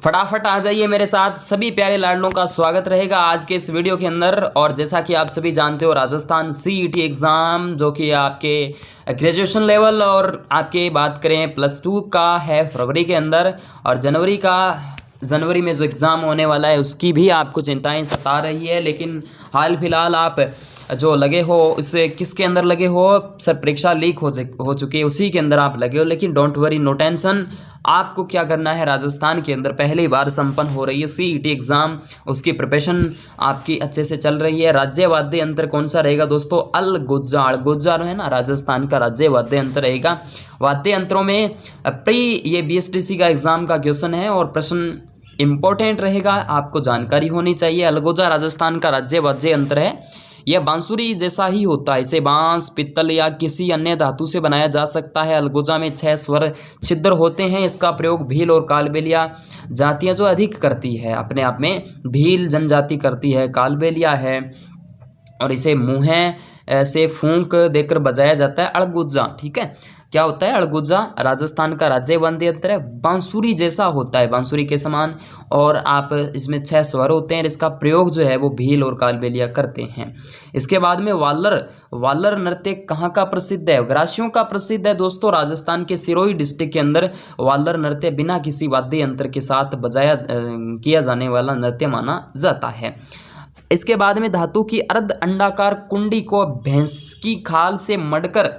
फटाफट आ जाइए मेरे साथ, सभी प्यारे लाडलों का स्वागत रहेगा आज के इस वीडियो के अंदर। और जैसा कि आप सभी जानते हो, राजस्थान सीईटी एग्ज़ाम जो कि आपके ग्रेजुएशन लेवल और आपके बात करें +2 का है फरवरी के अंदर, और जनवरी में जो एग्ज़ाम होने वाला है उसकी भी आपको चिंताएं सता रही है। लेकिन हाल फिलहाल आप जो लगे हो उससे किसके अंदर लगे हो, सर परीक्षा लीक हो चुकी है उसी के अंदर आप लगे हो। लेकिन डोंट वरी, नो टेंशन। आपको क्या करना है, राजस्थान के अंदर पहली बार संपन्न हो रही है सीईटी एग्ज़ाम, उसकी प्रिपरेशन आपकी अच्छे से चल रही है। राज्य वाद्य यंत्र कौन सा रहेगा दोस्तों? अलगुजा है ना, राजस्थान का राज्य वाद्य यंत्र रहेगा। वाद्य यंत्रों में ये बीएसटीसी का एग्ज़ाम का क्वेश्चन है और प्रश्न इंपॉर्टेंट रहेगा, आपको जानकारी होनी चाहिए। अलगोजा राजस्थान का राज्य वाद्य यंत्र है। यह बांसुरी जैसा ही होता है, इसे बांस, पित्तल या किसी अन्य धातु से बनाया जा सकता है। अलगोजा में 6 स्वर छिद्र होते हैं। इसका प्रयोग भील और कालबेलिया जातियां जो अधिक करती है, अपने आप में भील जनजाति करती है, कालबेलिया है, और इसे मुँह से फूंक देकर बजाया जाता है। अड़गुज्जा, ठीक है, क्या होता है अड़गुज्जा? राजस्थान का राज्य वाद्य यंत्र है, बांसुरी जैसा होता है, बांसुरी के समान, और आप इसमें 6 स्वर होते हैं। इसका प्रयोग जो है वो भील और कालबेलिया करते हैं। इसके बाद में वालर नृत्य कहाँ का प्रसिद्ध है? ग्रासियों का प्रसिद्ध है दोस्तों। राजस्थान के सिरोही डिस्ट्रिक्ट के अंदर वालर नृत्य बिना किसी वाद्य यंत्र के साथ किया जाने वाला नृत्य माना जाता है। इसके बाद में धातु की अर्ध अंडाकार कुंडी को भैंस की खाल से मढ़कर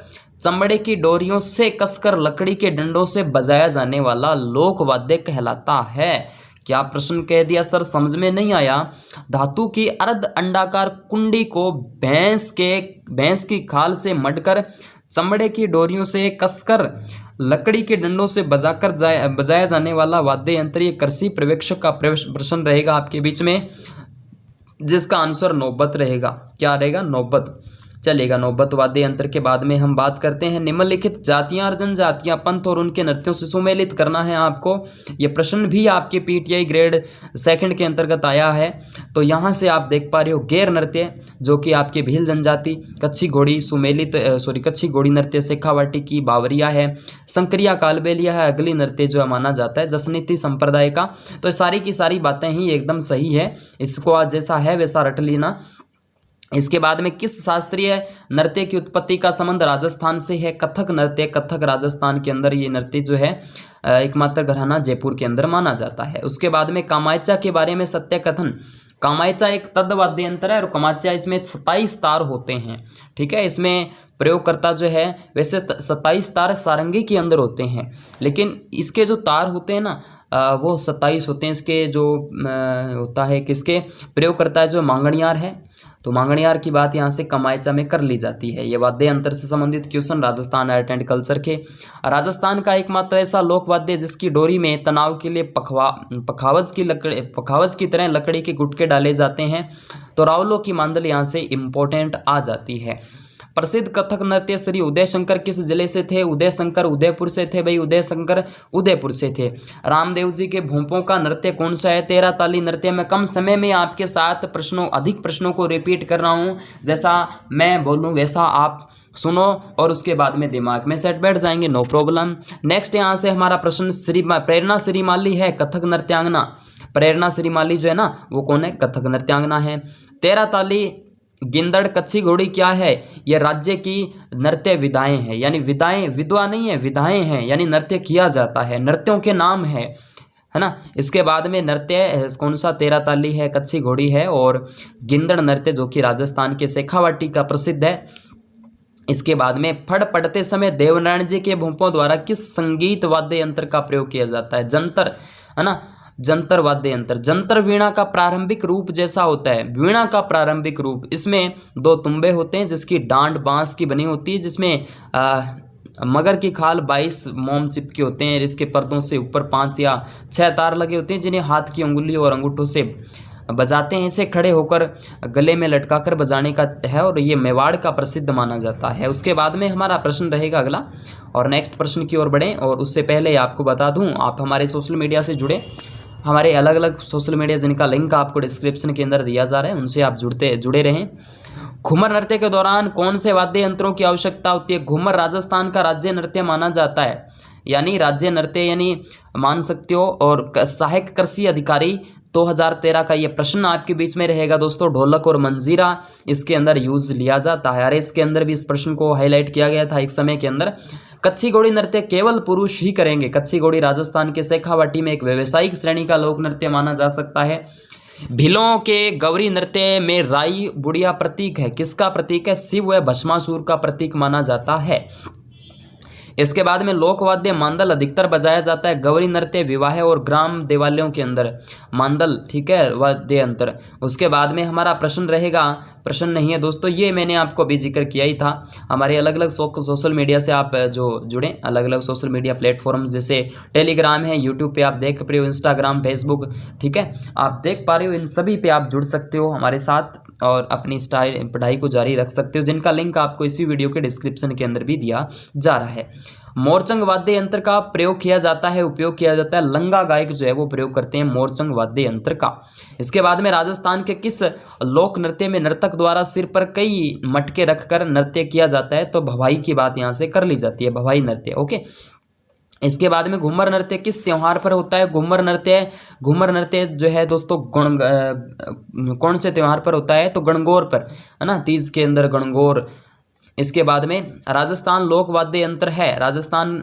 चमड़े की डोरियों से कसकर लकड़ी के डंडों से बजाया जाने वाला लोक वाद्य कहलाता है। क्या प्रश्न कह दिया सर, समझ में नहीं आया? धातु की अर्ध अंडाकार कुंडी को भैंस की खाल से मढ़कर चमड़े की डोरियों से कसकर लकड़ी के डंडों से बजाया जाने वाला वाद्य यंत्र। ये कृषि पर्यवेक्षक का प्रश्न रहेगा आपके बीच में, जिसका आंसर नौबत रहेगा। क्या रहेगा? नौबत। चलेगा, नौबत वाद्य यंत्र के बाद में हम बात करते हैं निम्नलिखित जातियां और जनजातियां पंथ और उनके नृत्यों से सुमेलित करना है आपको। ये प्रश्न भी आपके पीटीआई ग्रेड 2 के अंतर्गत आया है। तो यहाँ से आप देख पा रहे हो गैर नृत्य जो कि आपके भील जनजाति, कच्छी घोड़ी नृत्य शेखावाटी की बावरिया है, संक्रिया कालबेलिया है, अगली नृत्य जो माना जाता है जसनीति संप्रदाय का। तो सारी की सारी बातें ही एकदम सही है, इसको आज जैसा है वैसा रट लेना। इसके बाद में किस शास्त्रीय नृत्य की उत्पत्ति का संबंध राजस्थान से है? कथक नृत्य। कथक राजस्थान के अंदर ये नृत्य जो है एकमात्र घराना जयपुर के अंदर माना जाता है। उसके बाद में कामायचा के बारे में सत्य कथन। कामायचा एक तद वाद्य यंत्र है और कामायचा इसमें 27 तार होते हैं, ठीक है। इसमें प्रयोगकर्ता जो है वैसे 27 तार सारंगी के अंदर होते हैं, लेकिन इसके जो तार होते हैं ना वो 27 होते हैं। इसके जो होता है किसके प्रयोग करता है, जो मांगणियार है, तो मांगणियार की बात यहाँ से कमायचा में कर ली जाती है। ये वाद्य यंत्र से संबंधित question Rajasthan art and culture के। राजस्थान का एकमात्र ऐसा लोक वाद्य जिसकी डोरी में तनाव के लिए पखावज की तरह लकड़ी के गुटके डाले जाते हैं, तो रावलों की मांदल यहाँ से इम्पोर्टेंट आ जाती है। प्रसिद्ध कथक नृत्य श्री उदय शंकर किस जिले से थे? उदय शंकर उदयपुर से थे भाई, उदय शंकर उदयपुर से थे। रामदेव जी के भूपों का नृत्य कौन सा है? 13 ताली नृत्य। मैं कम समय में आपके साथ अधिक प्रश्नों को रिपीट कर रहा हूँ, जैसा मैं बोलूँ वैसा आप सुनो और उसके बाद में दिमाग में सेट बैठ जाएंगे, नो प्रॉब्लम। नेक्स्ट यहाँ से हमारा प्रश्न प्रेरणा श्रीमाली है, कथक नृत्यांगना। प्रेरणा श्रीमाली जो है ना वो कौन है? कथक नृत्यांगना है। 13 ताली गिंदड़ कच्छी घोड़ी क्या है? ये राज्य की नृत्य विधाएं हैं, यानी विधवा नहीं है, विधाएं हैं, यानी नृत्य किया जाता है, नृत्यों के नाम है ना। इसके बाद में नृत्य कौन सा? 13 ताली है, कच्छी घोड़ी है, और गिंदड़ नृत्य जो कि राजस्थान के शेखावाटी का प्रसिद्ध है। इसके बाद में फड़ पड़ते समय देवनारायण जी के भूपों द्वारा किस संगीत वाद्य यंत्र का प्रयोग किया जाता है? जंतर, है ना, जंतर वाद्य यंत्र। जंतर वीणा का प्रारंभिक रूप जैसा होता है, वीणा का प्रारंभिक रूप, इसमें 2 तुम्बे होते हैं जिसकी डांड बांस की बनी होती है, जिसमें मगर की खाल 22 मोम चिपके होते हैं। इसके पर्दों से ऊपर 5 या 6 तार लगे होते हैं जिन्हें हाथ की उंगली और अंगूठों से बजाते हैं। इसे खड़े होकर गले में लटकाकर बजाने का है और ये मेवाड़ का प्रसिद्ध माना जाता है। उसके बाद में हमारा प्रश्न रहेगा अगला, और नेक्स्ट प्रश्न की ओर बढ़ें। और उससे पहले आपको बता दूं, आप हमारे सोशल मीडिया से जुड़े, हमारे अलग अलग सोशल मीडिया जिनका लिंक आपको डिस्क्रिप्शन के अंदर दिया जा रहा है, उनसे आप जुड़े रहें। घूमर नृत्य के दौरान कौन से वाद्य यंत्रों की आवश्यकता होती है? घूमर राजस्थान का राज्य नृत्य माना जाता है। यानी राज्य नृत्य यानी मान सकते हो, और सहायक कृषि अधिकारी 2013 का ये प्रश्न आपके बीच में रहेगा दोस्तों। ढोलक और मंजीरा इसके अंदर यूज लिया जाता है। अरे इसके अंदर भी इस प्रश्न को हाईलाइट किया गया था एक समय के अंदर। कच्ची घोड़ी नृत्य केवल पुरुष ही करेंगे। कच्ची घोड़ी राजस्थान के शेखावाटी में एक व्यावसायिक श्रेणी का लोक नृत्य माना जा सकता है। भीलों के गौरी नृत्य में राई बुढ़िया प्रतीक है। किसका प्रतीक है? शिव व भस्मासुर का प्रतीक माना जाता है। इसके बाद में लोकवाद्य मांदल अधिकतर बजाया जाता है। गौरी नृत्य विवाह और ग्राम देवालयों के अंदर मांदल, ठीक है, वाद्य यंत्र। उसके बाद में हमारा प्रश्न रहेगा, प्रश्न नहीं है दोस्तों, ये मैंने आपको अभी जिक्र किया ही था। हमारे अलग अलग सोशल मीडिया से आप जो जुड़े, अलग अलग सोशल मीडिया प्लेटफॉर्म्स जैसे टेलीग्राम है, यूट्यूब पे आप देख रहे हो, इंस्टाग्राम, फेसबुक, ठीक है, आप देख पा रहे हो, इन सभी पे आप जुड़ सकते हो हमारे साथ और अपनी पढ़ाई को जारी रख सकते हो, जिनका लिंक आपको इसी वीडियो के डिस्क्रिप्शन के अंदर भी दिया जा रहा है। मोरचंग वाद्य यंत्र का प्रयोग किया जाता है, उपयोग किया जाता है। लंगा गायक जो है वो प्रयोग करते हैं मोरचंग वाद्य यंत्र का। इसके बाद में राजस्थान के किस लोक नृत्य में नर्तक द्वारा सिर पर कई मटके रखकर नृत्य किया जाता है? तो भवाई की बात यहाँ से कर ली जाती है, भवाई नृत्य। ओके, इसके बाद में घूमर नृत्य किस त्योहार पर होता है? घूमर नृत्य जो है दोस्तों कौन से त्योहार पर होता है? तो गणगौर पर, है ना, तीज के अंदर गणगौर। इसके बाद में राजस्थान लोकवाद्य यंत्र है। राजस्थान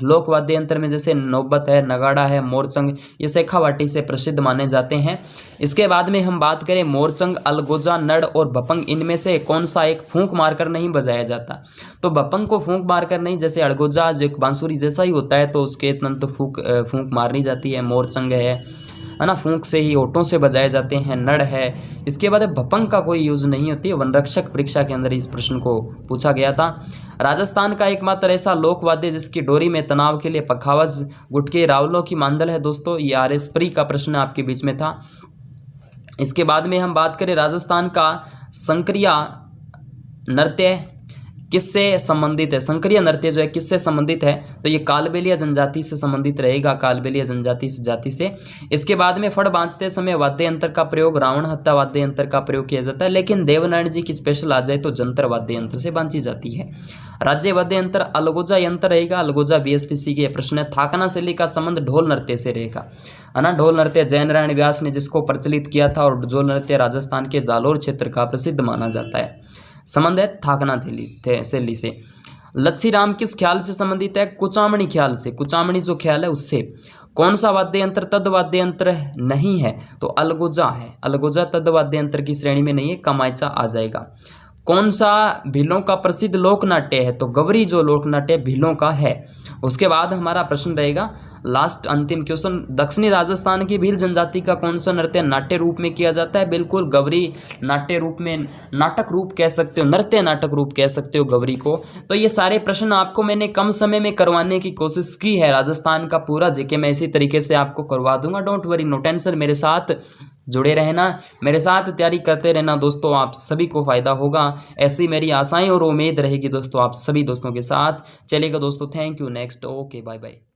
लोकवाद्य यंत्र में जैसे नौबत है, नगाड़ा है, मोरचंग, ये शेखावाटी से प्रसिद्ध माने जाते हैं। इसके बाद में हम बात करें मोरचंग, अलगोजा, नड़ और भपंग, इनमें से कौन सा एक फूंक मारकर नहीं बजाया जाता? तो भपंग को फूंक मारकर नहीं, जैसे अलगोजा जो बांसुरी जैसा ही होता है तो उसके तुरंत तो फूंक मारनी जाती है। मोरचंग है ना, फूंक से ही, ओटों से बजाए जाते हैं। नड़ है। इसके बाद भपंग का कोई यूज़ नहीं होती है। वनरक्षक परीक्षा के अंदर इस प्रश्न को पूछा गया था। राजस्थान का एकमात्र ऐसा लोकवाद्य जिसकी डोरी में तनाव के लिए पखावज, गुटके, रावलों की मांदल है दोस्तों, ये आरएसपरी का प्रश्न आपके बीच में था। इसके बाद में हम बात करें राजस्थान का संक्रिया नृत्य किससे संबंधित है? संक्रिय नृत्य जो है किससे संबंधित है? तो ये कालबेलिया जनजाति से संबंधित रहेगा, कालबेलिया जनजाति जाति से। इसके बाद में फड़ बांधते समय वाद्य यंत्र का प्रयोग रावण हत्ता वाद्य यंत्र का प्रयोग किया जाता है, लेकिन देवनारायण जी की स्पेशल आ जाए तो जंतर वाद्य यंत्र से बांधी जाती है। राज्य वाद्य यंत्र अलगोजा यंत्र रहेगा। अलगोजा BSTC के प्रश्न है। थाकना शैली का संबंध ढोल नृत्य से रहेगा, है ना। ढोल नृत्य जैन नारायण व्यास ने जिसको प्रचलित किया था, और ढोल नृत्य राजस्थान के जालोर क्षेत्र का प्रसिद्ध माना जाता है। संबंध है थाकना शैली से। लच्छी राम किस ख्याल से संबंधित है? कुचामणी ख्याल से। कुचामणी जो ख्याल है उससे। कौन सा वाद्य यंत्र तद वाद्य यंत्र नहीं है? तो अलगोजा है। अलगोजा तद वाद्य यंत्र की श्रेणी में नहीं है, कमायचा आ जाएगा। कौन सा भीलों का प्रसिद्ध लोक नाट्य है? तो गवरी जो लोक नाट्य भीलों का है। उसके बाद हमारा प्रश्न रहेगा लास्ट अंतिम क्वेश्चन, दक्षिणी राजस्थान की भील जनजाति का कौन सा नृत्य नाट्य रूप में किया जाता है? बिल्कुल गवरी नाट्य रूप में, नाटक रूप कह सकते हो, नृत्य नाटक रूप कह सकते हो गवरी को। तो ये सारे प्रश्न आपको मैंने कम समय में करवाने की कोशिश की है। राजस्थान का पूरा जीके मैं इसी तरीके से आपको करवा दूंगा। डोंट वरी, नो टेंशन, मेरे साथ जुड़े रहना, मेरे साथ तैयारी करते रहना दोस्तों, आप सभी को फ़ायदा होगा, ऐसी मेरी आशाएं और उम्मीद रहेगी दोस्तों आप सभी दोस्तों के साथ। चलेगा दोस्तों, thank you, next, okay, bye bye.